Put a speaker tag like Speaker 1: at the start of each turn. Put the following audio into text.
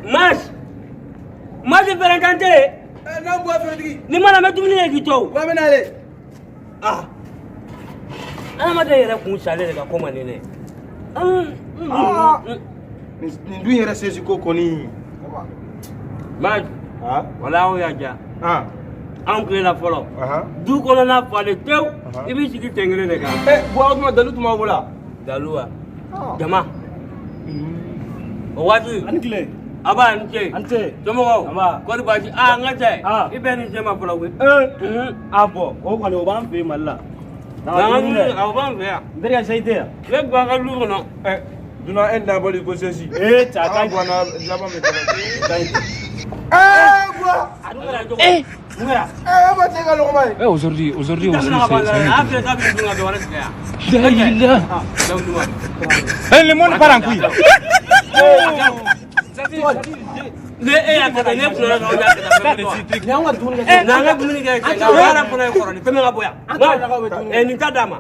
Speaker 1: Mas de Ferragante.
Speaker 2: Non, bois Frédéric.
Speaker 1: Ni mana me dumuni ye ki to.
Speaker 2: Wa mena ale.
Speaker 1: Ah. Ana ma da yɛrɛ kun salen de ka ko man ne.
Speaker 2: Nin dun yɛrɛ sesi ko kɔni.
Speaker 1: Mas wala o ya ja. An kilela fɔlɔ. Du kɔnɔna falen tew. I b'i sigi tɛngere de kan.
Speaker 2: Bois tuma dalu tuma wala.
Speaker 1: Dalu wa. Jama. O waati.
Speaker 3: Ani kile.
Speaker 1: Aba nte.
Speaker 3: Ante.
Speaker 1: Somɔgɔw.
Speaker 3: Aba.
Speaker 1: Kɔri baasi. N ka cɛ. I bɛ nin cɛ ma fɔlɔ koyi.
Speaker 3: A bɔ o kɔni o b'an fɛ yen Mali la.
Speaker 1: Aw b'an fɛ yan.
Speaker 3: N terikɛ Seyite yan.
Speaker 1: Ne b'an ka lu kɔnɔ.
Speaker 2: Dunan e dabɔli ko sesi.
Speaker 3: Cɛ a ka ɲi.
Speaker 2: Bɔnna laban bɛ taga.
Speaker 3: Bois.
Speaker 2: Ma tɛ ka lɔgɔma ye.
Speaker 4: Aujourd'hui,
Speaker 1: A filɛ k'a bɛ dun ka dɔ wɛrɛ tigɛ yan.
Speaker 3: Le monde part en couille.
Speaker 1: Ne e y'a kɛ ne kun yɛrɛ n'aw y'a kɛ
Speaker 2: Ni an ka dumuni kɛ.
Speaker 1: n'an ka dumuni kɛ nka baara fana ye kɔrɔlen fɛn min ka bɔ yan. Nin ta d'a ma.